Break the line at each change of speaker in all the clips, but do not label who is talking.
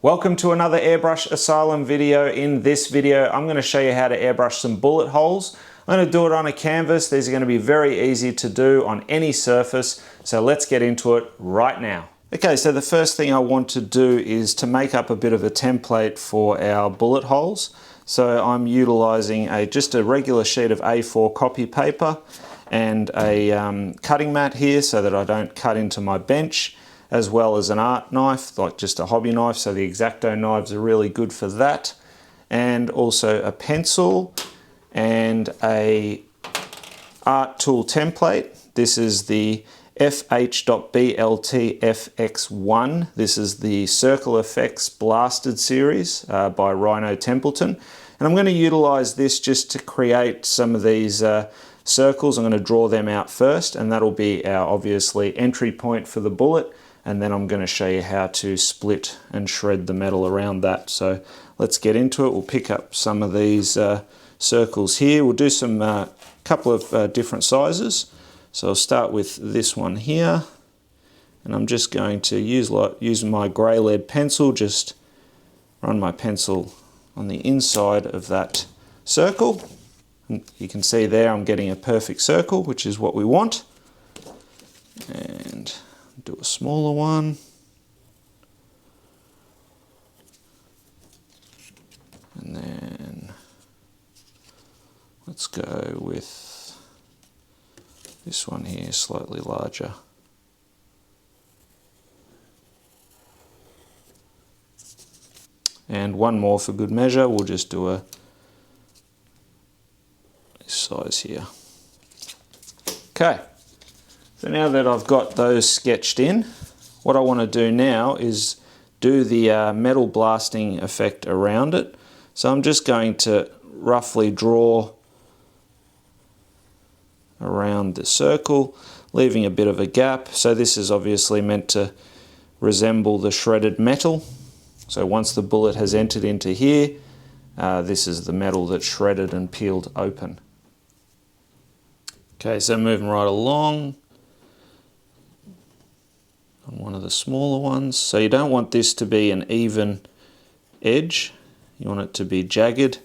Welcome to another Airbrush Asylum video. In this video, I'm going to show you how to airbrush some bullet holes. I'm going to do it on a canvas. These are going to be very easy to do on any surface. So let's get into it right now. Okay, so the first thing I want to do is to make up a bit of a template for our bullet holes. So I'm utilizing just a regular sheet of A4 copy paper and a cutting mat here so that I don't cut into my bench, as well as an art knife, like just a hobby knife, so the X-Acto knives are really good for that, and also a pencil and a art tool template. This is the FH.BLT FX1. This is the Circle Effects Blasted series by Rhino Templeton, and I'm going to utilize this just to create some of these circles. I'm going to draw them out first, and that'll be our obviously entry point for the bullet. And then I'm going to show you how to split and shred the metal around that. So let's get into it. We'll pick up some of these circles here. We'll do some couple of different sizes. So I'll start with this one here, and I'm just going to use my grey lead pencil, just run my pencil on the inside of that circle. And you can see there I'm getting a perfect circle, which is what we want. And do a smaller one. And then let's go with this one here, slightly larger. And one more for good measure. We'll just do this size here. Okay. So now that I've got those sketched in, what I want to do now is do the metal blasting effect around it. So I'm just going to roughly draw around the circle, leaving a bit of a gap. So this is obviously meant to resemble the shredded metal. So once the bullet has entered into here, this is the metal that's shredded and peeled open. Okay, so moving right along on one of the smaller ones. So you don't want this to be an even edge. You want it to be jagged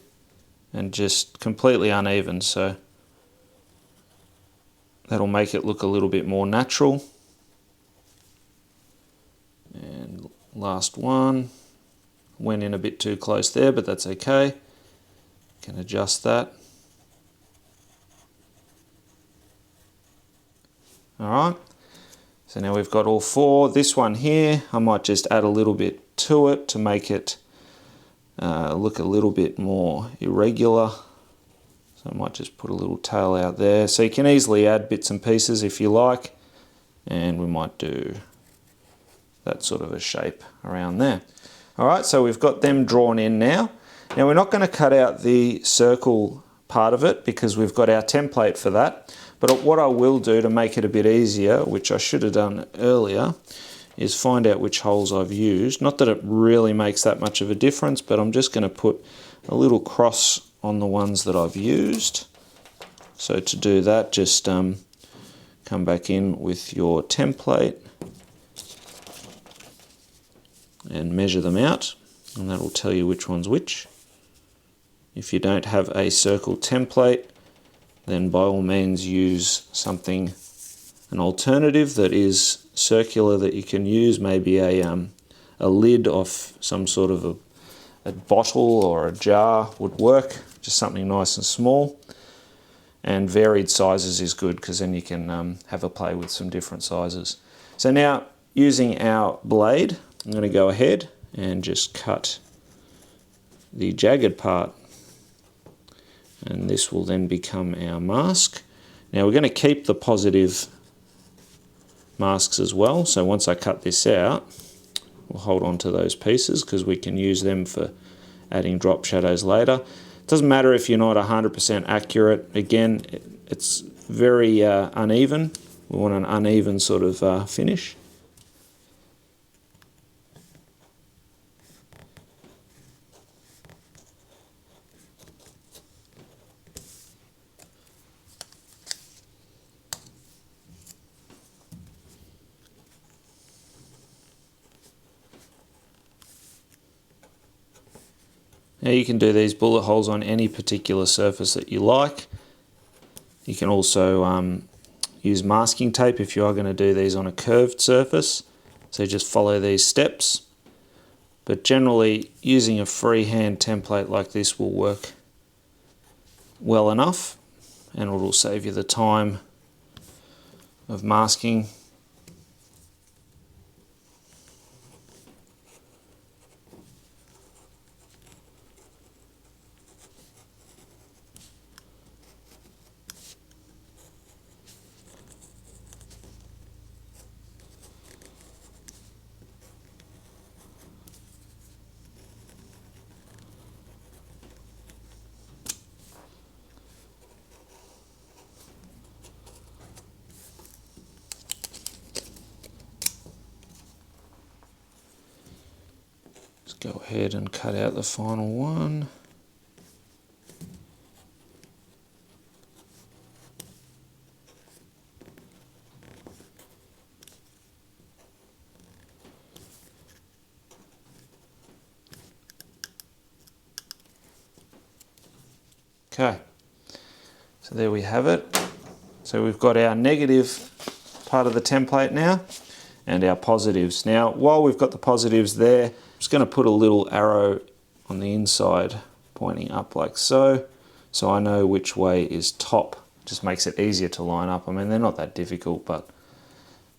and just completely uneven. So that'll make it look a little bit more natural. And last one. Went in a bit too close there, but that's okay. Can adjust that. All right. So now we've got all four. This one here, I might just add a little bit to it to make it look a little bit more irregular. So I might just put a little tail out there. So you can easily add bits and pieces if you like. And we might do that sort of a shape around there. All right, so we've got them drawn in now. Now we're not going to cut out the circle part of it because we've got our template for that. But what I will do to make it a bit easier, which I should have done earlier, is find out which holes I've used. Not that it really makes that much of a difference, but I'm just going to put a little cross on the ones that I've used. So to do that, just come back in with your template and measure them out, and that'll tell you which one's which. If you don't have a circle template, then by all means use an alternative that is circular that you can use, maybe a lid off some sort of a bottle or a jar would work, just something nice and small. And varied sizes is good because then you can have a play with some different sizes. So now, using our blade, I'm going to go ahead and just cut the jagged part. And this will then become our mask. Now we're going to keep the positive masks as well. So once I cut this out, we'll hold on to those pieces because we can use them for adding drop shadows later. It doesn't matter if you're not 100% accurate. Again, it's very uneven. We want an uneven sort of finish. Now you can do these bullet holes on any particular surface that you like. You can also use masking tape if you are going to do these on a curved surface. So just follow these steps. But generally using a freehand template like this will work well enough, and it will save you the time of masking. Go ahead and cut out the final one. Okay, so there we have it. So we've got our negative part of the template now and our positives. Now, while we've got the positives there, I'm just going to put a little arrow on the inside pointing up like so, so I know which way is top. Just makes it easier to line up. I mean, they're not that difficult, but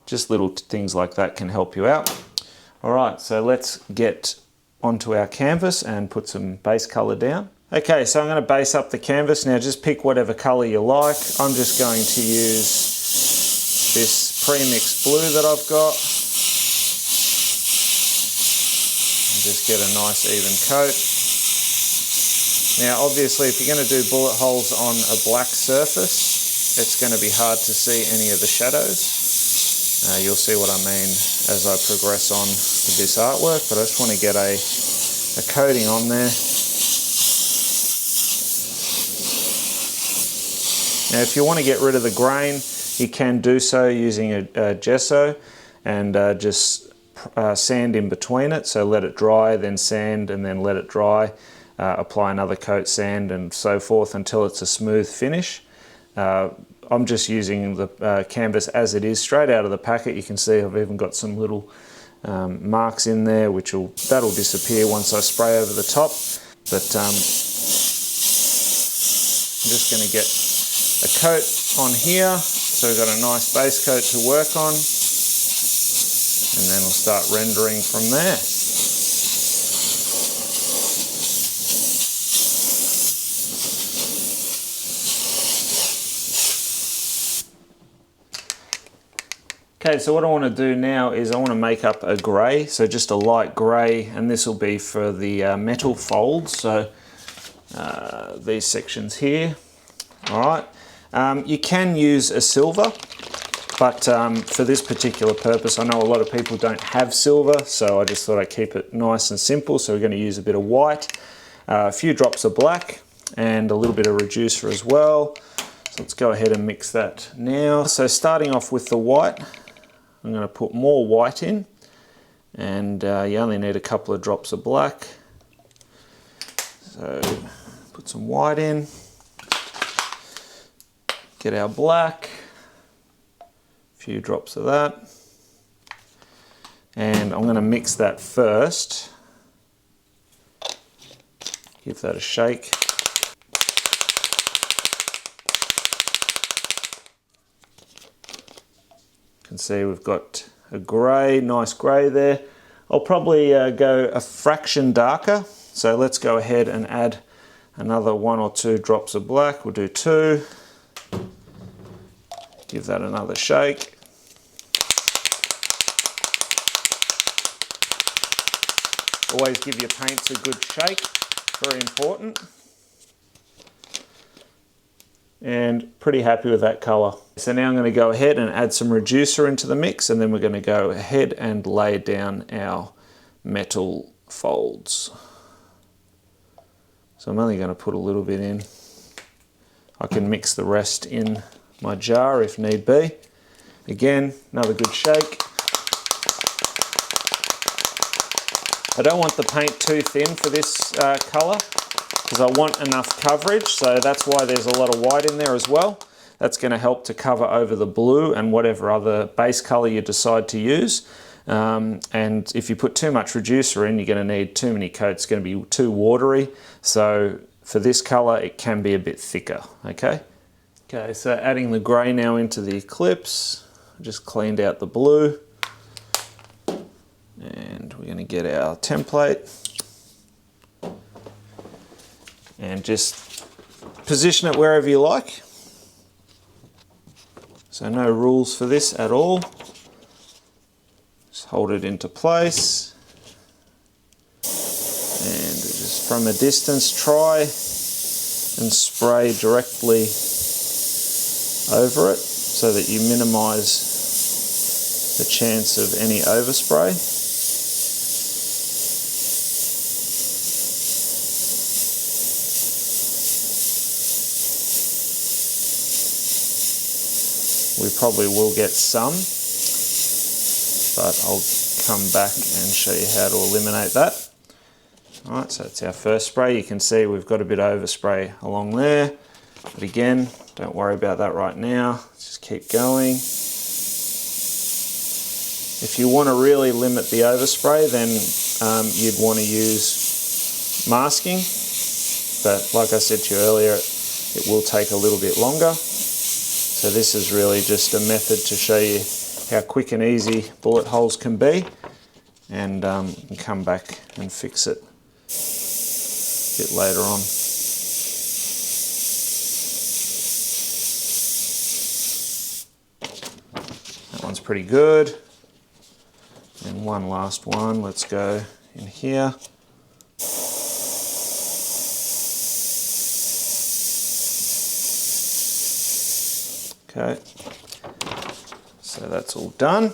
just little things like that can help you out. All right, so let's get onto our canvas and put some base color down. Okay, so I'm going to base up the canvas. Now just pick whatever color you like. I'm just going to use this pre-mixed blue that I've got. And just get a nice even coat. Now obviously if you're going to do bullet holes on a black surface, it's going to be hard to see any of the shadows. You'll see what I mean as I progress on with this artwork, but I just want to get a coating on there. Now if you want to get rid of the grain, you can do so using a gesso and just sand in between it. So let it dry, then sand, and then let it dry. Apply another coat, sand, and so forth until it's a smooth finish. I'm just using the canvas as it is, straight out of the packet. You can see I've even got some little marks in there, that'll disappear once I spray over the top. But I'm just going to get a coat on here, so we've got a nice base coat to work on, and then we'll start rendering from there. Okay, so what I want to do now is I want to make up a grey, so just a light grey, and this will be for the metal folds, so these sections here. Alright, you can use a silver, but for this particular purpose, I know a lot of people don't have silver, so I just thought I'd keep it nice and simple. So we're going to use a bit of white, a few drops of black, and a little bit of reducer as well. So let's go ahead and mix that now. So starting off with the white, I'm going to put more white in, and you only need a couple of drops of black. So put some white in, get our black, a few drops of that, and I'm going to mix that first. Give that a shake. You can see we've got a grey, nice grey there. I'll probably go a fraction darker, so let's go ahead and add another 1 or 2 drops of black. We'll do 2. Give that another shake. Always give your paints a good shake, very important. And pretty happy with that colour. So now I'm going to go ahead and add some reducer into the mix, and then we're going to go ahead and lay down our metal folds. So I'm only going to put a little bit in. I can mix the rest in my jar if need be. Again, another good shake. I don't want the paint too thin for this colour because I want enough coverage, so that's why there's a lot of white in there as well. That's going to help to cover over the blue and whatever other base colour you decide to use. And if you put too much reducer in, you're going to need too many coats. It's going to be too watery. So for this colour, it can be a bit thicker, okay? Okay, so adding the grey now into the Eclipse. Just cleaned out the blue. And we're going to get our template. And just position it wherever you like. So no rules for this at all. Just hold it into place. And just from a distance try and spray directly over it so that you minimise the chance of any overspray. We probably will get some, but I'll come back and show you how to eliminate that. Alright, so that's our first spray. You can see we've got a bit of overspray along there, but again, don't worry about that right now. Just keep going. If you want to really limit the overspray, then you'd want to use masking, but like I said to you earlier, it will take a little bit longer. So this is really just a method to show you how quick and easy bullet holes can be, and you can come back and fix it a bit later on. That one's pretty good. And one last one, let's go in here. Okay, so that's all done.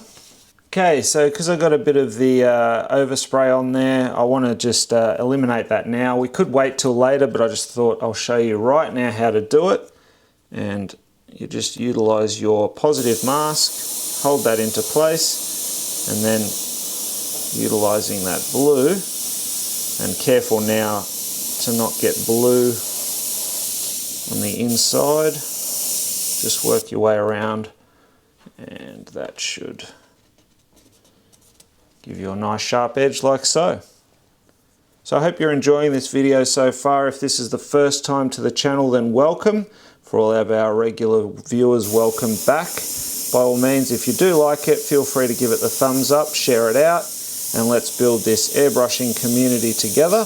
Okay, so because I got a bit of the overspray on there, I want to just eliminate that now. We could wait till later, but I just thought I'll show you right now how to do it. And you just utilize your positive mask, hold that into place, and then utilizing that blue, and careful now to not get blue on the inside. Just work your way around, and that should give you a nice sharp edge like so. So I hope you're enjoying this video so far. If this is the first time to the channel, then welcome. For all of our regular viewers, welcome back. By all means, if you do like it, feel free to give it the thumbs up, share it out, and let's build this airbrushing community together.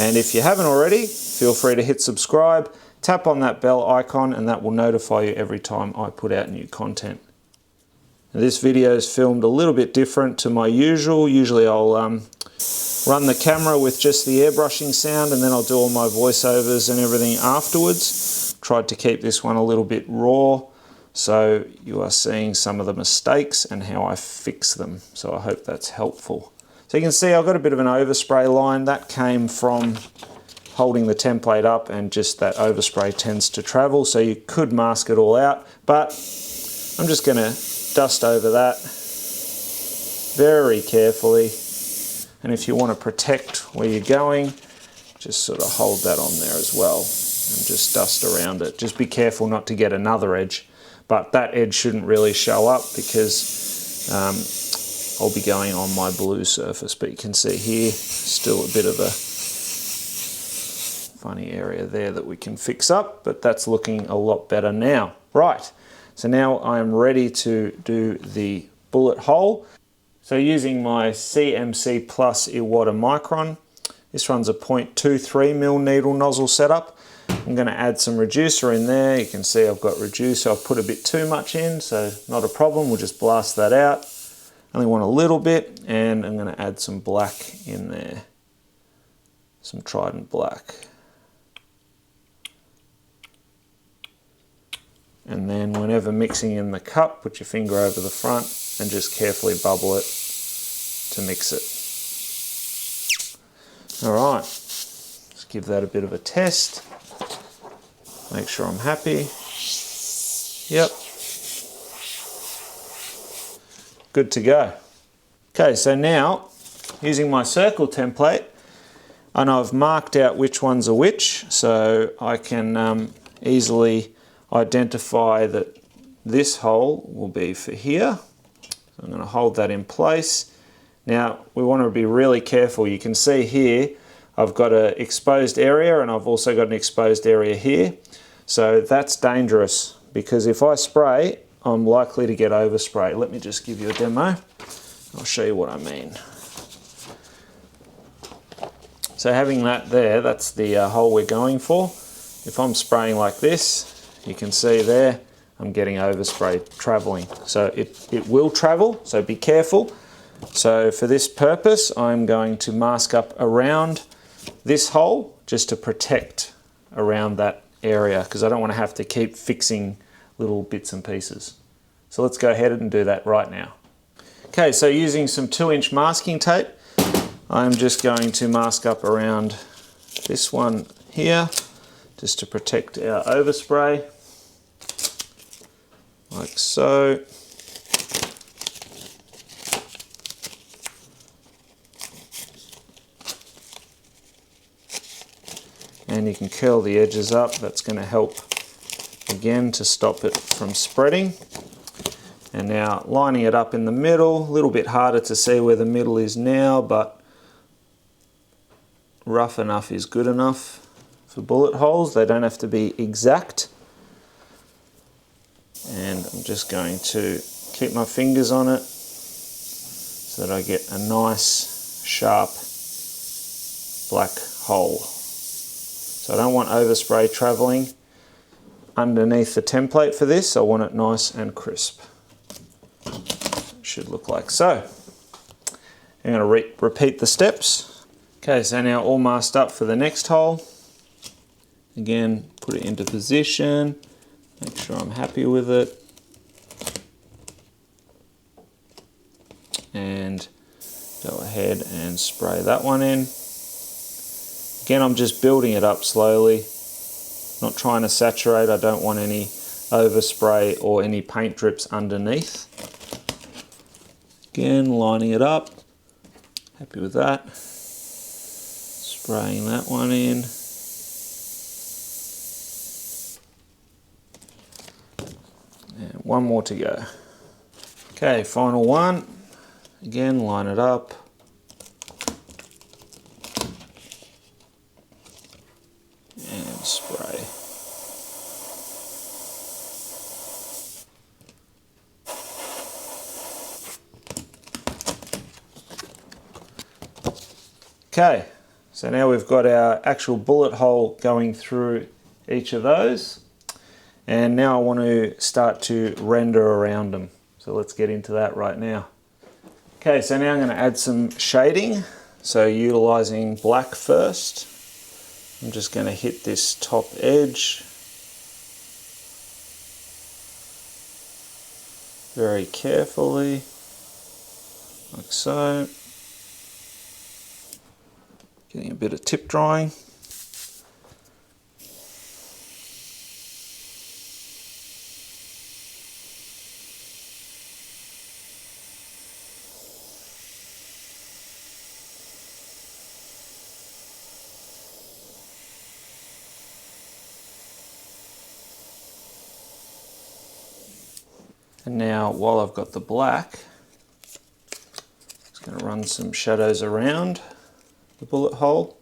And if you haven't already, feel free to hit subscribe. Tap on that bell icon and that will notify you every time I put out new content. Now, this video is filmed a little bit different to my usual. Usually I'll run the camera with just the airbrushing sound, and then I'll do all my voiceovers and everything afterwards. Tried to keep this one a little bit raw, so you are seeing some of the mistakes and how I fix them. So I hope that's helpful. So you can see I've got a bit of an overspray line. That came from holding the template up, and just that overspray tends to travel, so you could mask it all out, but I'm just going to dust over that very carefully. And if you want to protect where you're going, just sort of hold that on there as well and just dust around it. Just be careful not to get another edge, but that edge shouldn't really show up because I'll be going on my blue surface. But you can see here still a bit of a funny area there that we can fix up, but that's looking a lot better now. Right, so now I am ready to do the bullet hole. So using my CMC Plus Iwata Micron, this runs a 0.23mm needle nozzle setup. I'm going to add some reducer in there. You can see I've got reducer. I've put a bit too much in, so not a problem. We'll just blast that out. I only want a little bit, and I'm going to add some black in there. Some Trident black. And then whenever mixing in the cup, put your finger over the front and just carefully bubble it to mix it. All right, let's give that a bit of a test. Make sure I'm happy. Yep. Good to go. Okay, so now using my circle template, and I've marked out which ones are which, so I can easily identify that this hole will be for here. So I'm going to hold that in place. Now we want to be really careful. You can see here I've got an exposed area and I've also got an exposed area here. So that's dangerous because if I spray, I'm likely to get overspray. Let me just give you a demo. I'll show you what I mean. So having that there, that's the hole we're going for. If I'm spraying like this, you can see there, I'm getting overspray traveling. So it will travel, so be careful. So for this purpose, I'm going to mask up around this hole just to protect around that area because I don't want to have to keep fixing little bits and pieces. So let's go ahead and do that right now. Okay, so using some 2-inch masking tape, I'm just going to mask up around this one here just to protect our overspray, like so. And you can curl the edges up. That's going to help again to stop it from spreading. And now lining it up in the middle, a little bit harder to see where the middle is now, but rough enough is good enough for bullet holes. They don't have to be exact. And I'm just going to keep my fingers on it so that I get a nice sharp black hole. So I don't want overspray traveling underneath the template for this. I want it nice and crisp. It should look like so. I'm going to repeat the steps. Okay, so now all masked up for the next hole. Again, put it into position. Make sure I'm happy with it. And go ahead and spray that one in. Again, I'm just building it up slowly, not trying to saturate. I don't want any overspray or any paint drips underneath. Again, lining it up. Happy with that. Spraying that one in. And one more to go. Okay, final one. Again, line it up. And spray. Okay, so now we've got our actual bullet hole going through each of those. And now I want to start to render around them. So let's get into that right now. Okay, so now I'm going to add some shading. So utilizing black first. I'm just going to hit this top edge very carefully, like so. Getting a bit of tip drying. And now, while I've got the black, I'm just going to run some shadows around the bullet hole.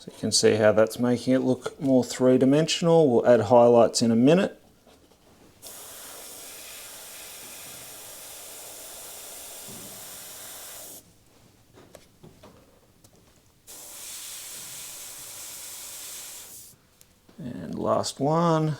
So you can see how that's making it look more three-dimensional. We'll add highlights in a minute. And last one.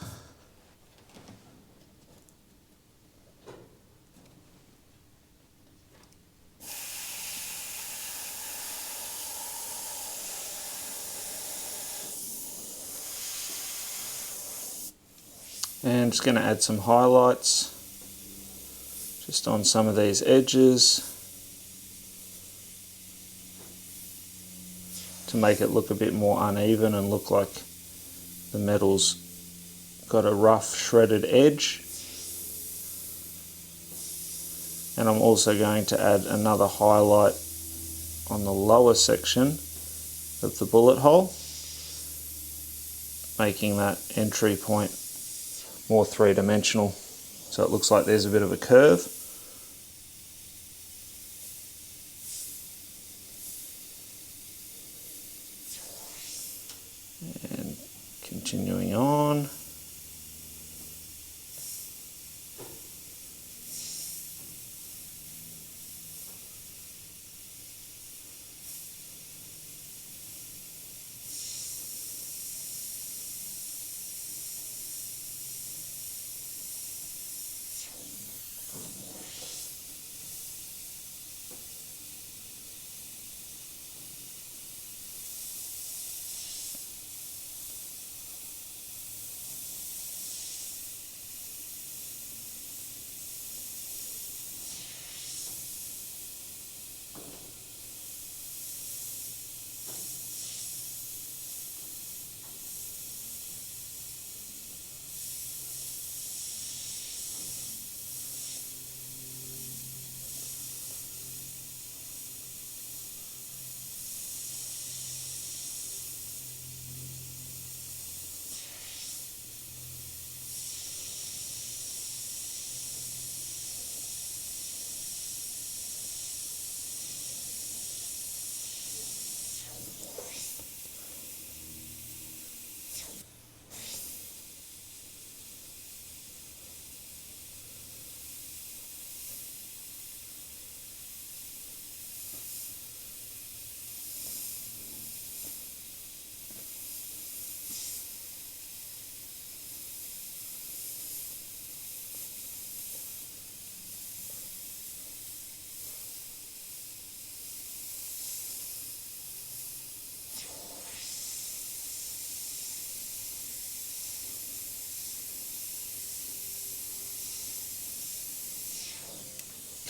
And just going to add some highlights just on some of these edges to make it look a bit more uneven and look like the metal's got a rough shredded edge. And I'm also going to add another highlight on the lower section of the bullet hole, making that entry point more three-dimensional, so it looks like there's a bit of a curve. And continuing on.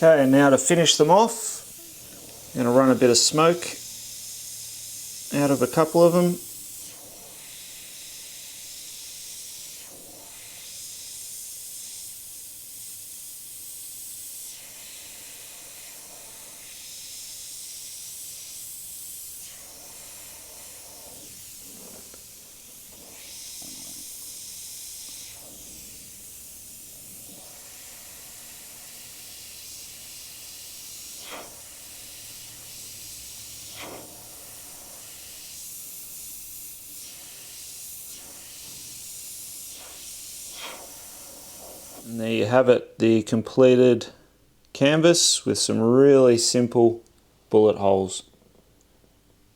Okay, and now to finish them off, I'm going to run a bit of smoke out of a couple of them. And there you have it, the completed canvas with some really simple bullet holes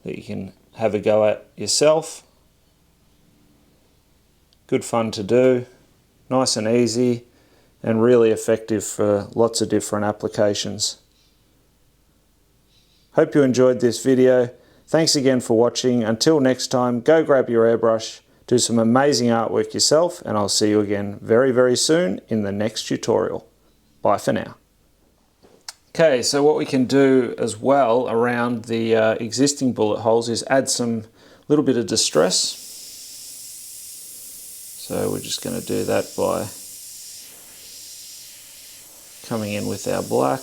that you can have a go at yourself. Good fun to do, nice and easy, and really effective for lots of different applications. Hope you enjoyed this video. Thanks again for watching. Until next time, go grab your airbrush, do some amazing artwork yourself, and I'll see you again very, very soon in the next tutorial. Bye for now. Okay, so what we can do as well around the existing bullet holes is add some little bit of distress. So we're just going to do that by coming in with our black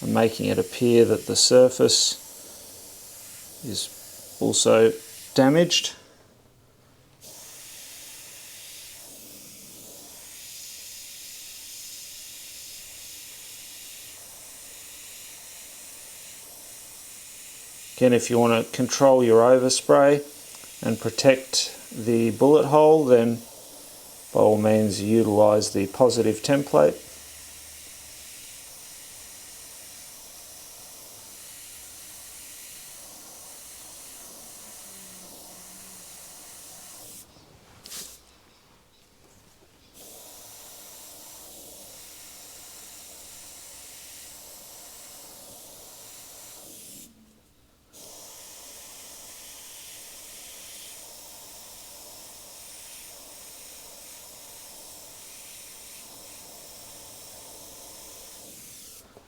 and making it appear that the surface is also damaged. Again, if you want to control your overspray and protect the bullet hole, then by all means utilize the positive template.